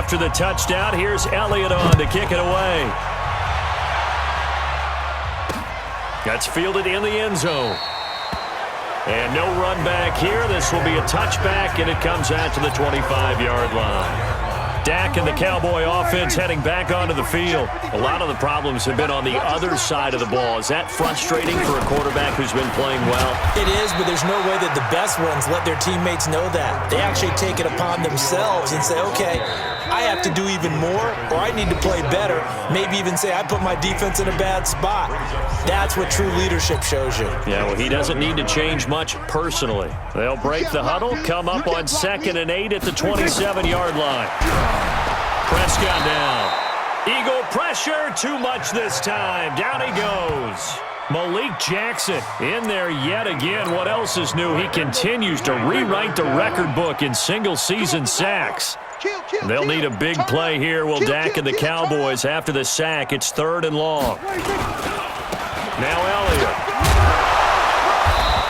after the touchdown, here's Elliott on to kick it away. That's fielded in the end zone. And no run back here. This will be a touchback, and it comes out to the 25-yard line. Dak and the Cowboy offense heading back onto the field. A lot of the problems have been on the other side of the ball. Is that frustrating for a quarterback who's been playing well? It is, but there's no way that the best ones let their teammates know that. They actually take it upon themselves and say, okay, I have to do even more, or I need to play better. Maybe even say I put my defense in a bad spot. That's what true leadership shows you. Yeah, well, he doesn't need to change much personally. They'll break the huddle, come up on 2nd and 8 at the 27-yard line. Prescott down. Eagle pressure, too much this time. Down he goes. Malik Jackson in there yet again. What else is new? He continues to rewrite the record book in single-season sacks. They'll need a big play here, will Dak and the Cowboys. After the sack, it's 3rd and long. Now Elliott.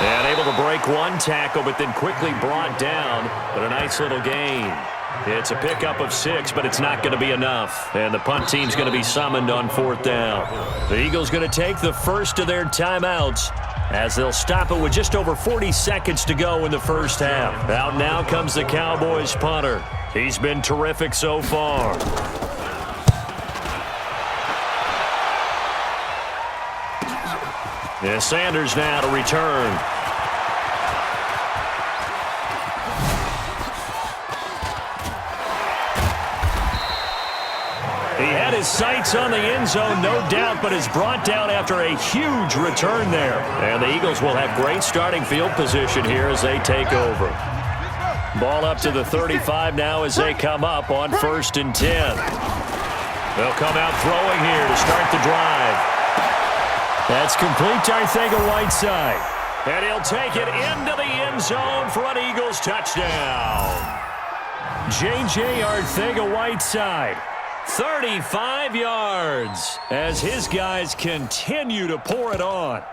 And able to break one tackle, but then quickly brought down. But a nice little gain. It's a pickup of 6, but it's not going to be enough. And the punt team's going to be summoned on 4th down. The Eagles going to take the first of their timeouts as they'll stop it with just over 40 seconds to go in the first half. Out now comes the Cowboys punter. He's been terrific so far. Yeah, Sanders now to return. He had his sights on the end zone, no doubt, but is brought down after a huge return there. And the Eagles will have great starting field position here as they take over. Ball up to the 35 now as they come up on 1st and 10. They'll come out throwing here to start the drive. That's complete to Arcega-Whiteside. And he'll take it into the end zone for an Eagles touchdown. J.J. Arcega-Whiteside. 35 yards as his guys continue to pour it on.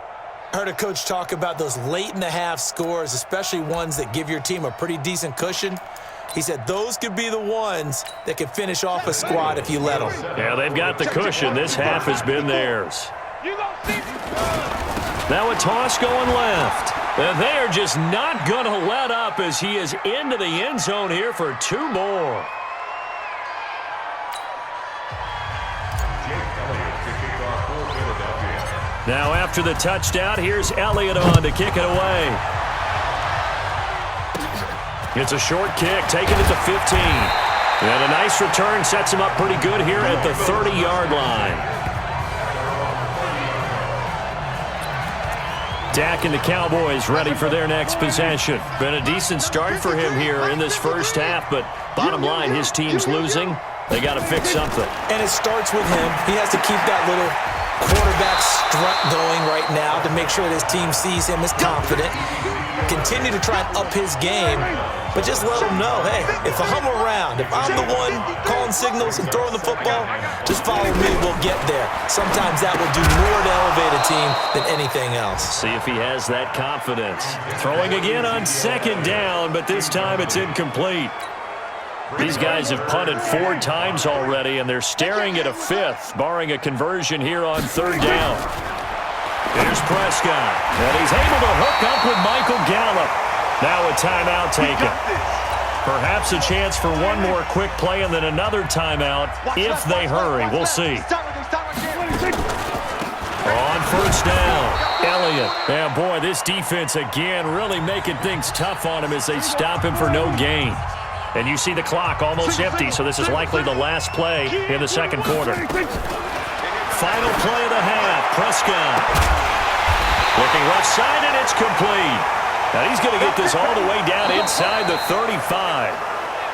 I heard a coach talk about those late-in-the-half scores, especially ones that give your team a pretty decent cushion. He said those could be the ones that could finish off a squad if you let them. Yeah, they've got the cushion. This half has been theirs. Now a toss going left. And they are just not going to let up as he is into the end zone here for 2 more. Now after the touchdown, here's Elliott on to kick it away. It's a short kick, taking it to 15. And a nice return sets him up pretty good here at the 30-yard line. Dak and the Cowboys ready for their next possession. Been a decent start for him here in this first half, but bottom line, his team's losing. They got to fix something. And it starts with him. He has to keep that little quarterback strut going right now to make sure that his team sees him as confident. Continue to try and up his game, but just let him know, hey, if I'm around, if I'm the one calling signals and throwing the football, just follow me, we'll get there. Sometimes that will do more to elevate a team than anything else. See if he has that confidence. Throwing again on 2nd down, but this time it's incomplete. These guys have punted 4 times already, and they're staring at a 5th, barring a conversion here on 3rd down. Here's Prescott, and he's able to hook up with Michael Gallup. Now a timeout taken. Perhaps a chance for one more quick play and then another timeout if they hurry. We'll see. On 1st down, Elliott. And boy, this defense again really making things tough on him as they stop him for no gain. And you see the clock almost empty, so this is likely the last play in the 2nd quarter. Final play of the half, Prescott. Looking left side, and it's complete. Now he's going to get this all the way down inside the 35.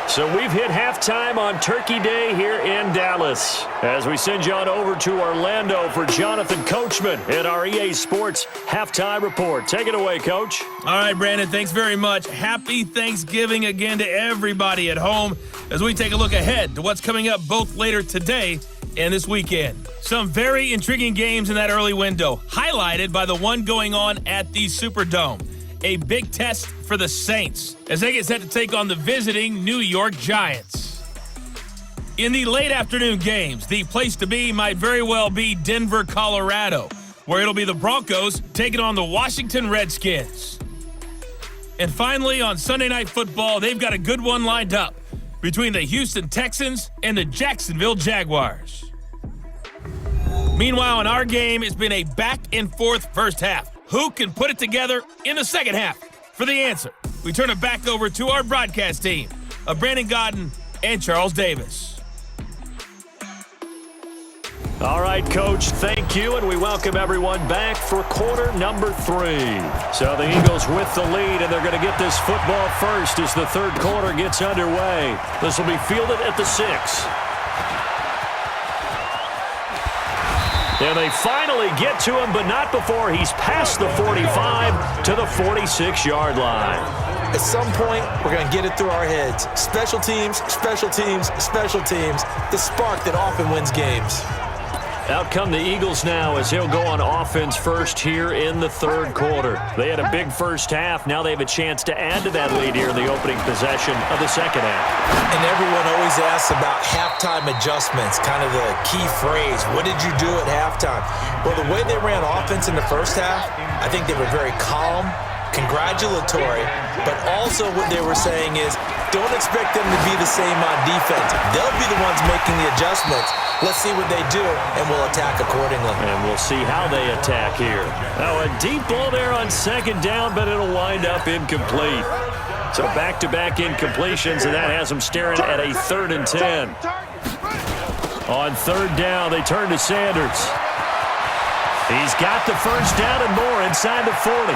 So we've hit halftime on Turkey Day here in Dallas. As we send you on over to Orlando for Jonathan Coachman in our EA Sports Halftime Report. Take it away, Coach. All right, Brandon, thanks very much. Happy Thanksgiving again to everybody at home as we take a look ahead to what's coming up both later today and this weekend. Some very intriguing games in that early window, highlighted by the one going on at the Superdome. A big test for the Saints as they get set to take on the visiting New York Giants. In the late afternoon games, the place to be might very well be Denver, Colorado, where it'll be the Broncos taking on the Washington Redskins. And finally, on Sunday Night Football, they've got a good one lined up between the Houston Texans and the Jacksonville Jaguars. Meanwhile, in our game, it's been a back-and-forth first half. Who can put it together in the second half? For the answer, we turn it back over to our broadcast team of Brandon Godden and Charles Davis. All right, Coach, thank you, and we welcome everyone back for quarter number 3. So the Eagles with the lead, and they're going to get this football first as the third quarter gets underway. This will be fielded at the 6. And they finally get to him, but not before he's past the 45 to the 46-yard line. At some point, we're going to get it through our heads. Special teams, special teams, special teams. The spark that often wins games. Out come the Eagles now as he'll go on offense first here in the third quarter. They had a big first half. Now they have a chance to add to that lead here in the opening possession of the second half. And everyone always asks about halftime adjustments, kind of the key phrase. What did you do at halftime? Well, the way they ran offense in the first half, I think they were very calm, congratulatory, but also what they were saying is don't expect them to be the same on defense. They'll be the ones making the adjustments. Let's see what they do, and we'll attack accordingly. And we'll see how they attack here. Now, a deep ball there on second down, but it'll wind up incomplete. So back-to-back incompletions, and that has them staring at a 3rd and 10. On third down, they turn to Sanders. He's got the first down and more inside the 40.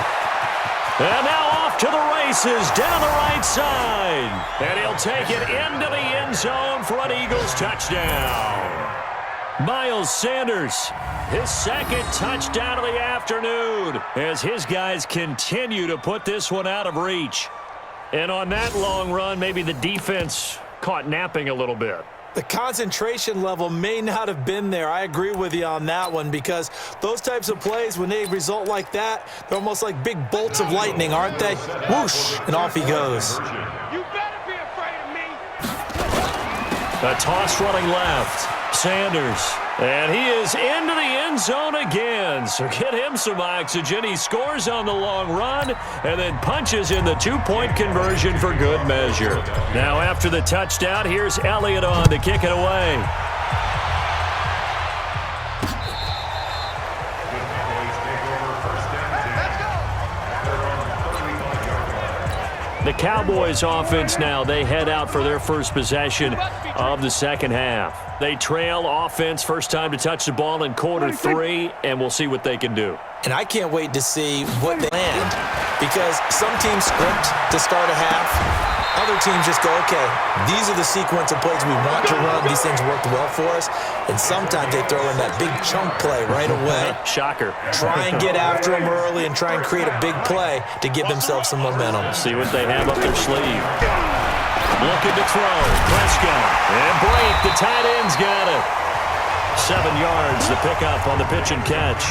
And now off to the races down the right side. And he'll take it into the end zone for an Eagles touchdown. Miles Sanders, his second touchdown of the afternoon as his guys continue to put this one out of reach. And on that long run, maybe the defense caught napping a little bit. The concentration level may not have been there. I agree with you on that one because those types of plays, when they result like that, they're almost like big bolts of lightning, aren't they? Whoosh, and off he goes. You better be afraid of me. A toss running left. Sanders. And he is into the end zone again. So get him some oxygen. He scores on the long run and then punches in the 2-point conversion for good measure. Now after the touchdown, here's Elliott on to kick it away. The Cowboys offense now, they head out for their first possession of the second half. They trail offense, first time to touch the ball in quarter 3, and we'll see what they can do. And I can't wait to see what they land because some teams script to start a half. Other teams just go, okay, these are the sequence of plays we want to run. These things worked well for us. And sometimes they throw in that big chunk play right away. Shocker. Try and get after them early and try and create a big play to give themselves some momentum. See what they have up their sleeve. Looking to throw. Prescott. And Blake, the tight end's got it. 7 yards, the pickup on the pitch and catch.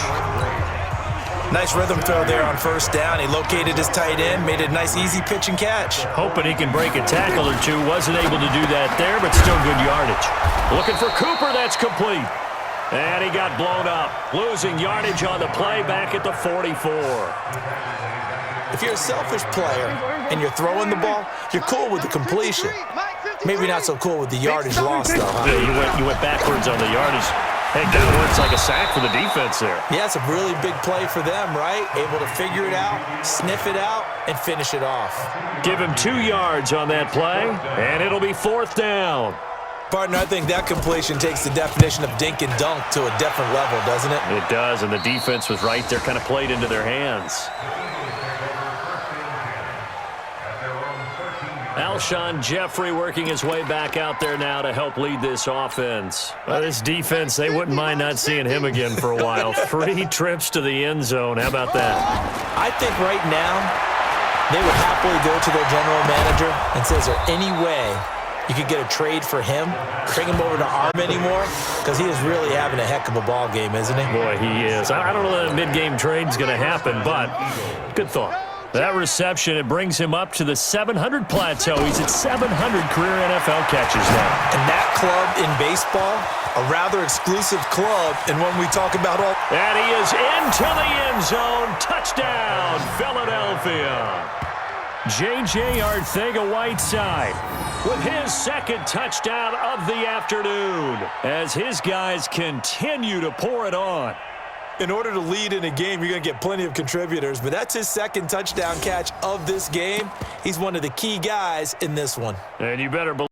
Nice rhythm throw there on first down. He located his tight end, made a nice easy pitch and catch. Hoping he can break a tackle or two. Wasn't able to do that there, but still good yardage. Looking for Cooper. That's complete. And he got blown up. Losing yardage on the play back at the 44. If you're a selfish player and you're throwing the ball, you're cool with the completion. Maybe not so cool with the yardage loss, though, huh? Yeah, you went backwards on the yardage. Hey, kind of works like a sack for the defense there. Yeah, it's a really big play for them, right? Able to figure it out, sniff it out, and finish it off. Give him 2 yards on that play, and it'll be 4th down. Partner, I think that completion takes the definition of dink and dunk to a different level, doesn't it? It does, and the defense was right there, kind of played into their hands. Alshon Jeffrey working his way back out there now to help lead this offense. Well, this defense, they wouldn't mind not seeing him again for a while. 3 trips to the end zone. How about that? I think right now they would happily go to their general manager and say, is there any way you could get a trade for him? Bring him over to arm anymore? Because he is really having a heck of a ball game, isn't he? Boy, he is. I don't know that a mid-game trade's going to happen, but good thought. That reception, it brings him up to the 700 plateau. He's at 700 career NFL catches now. And that club in baseball, a rather exclusive club, and one we talk about all. And he is into the end zone. Touchdown, Philadelphia. J.J. Arcega-Whiteside with his second touchdown of the afternoon as his guys continue to pour it on. In order to lead in a game, you're going to get plenty of contributors, but that's his second touchdown catch of this game. He's one of the key guys in this one. And you better believe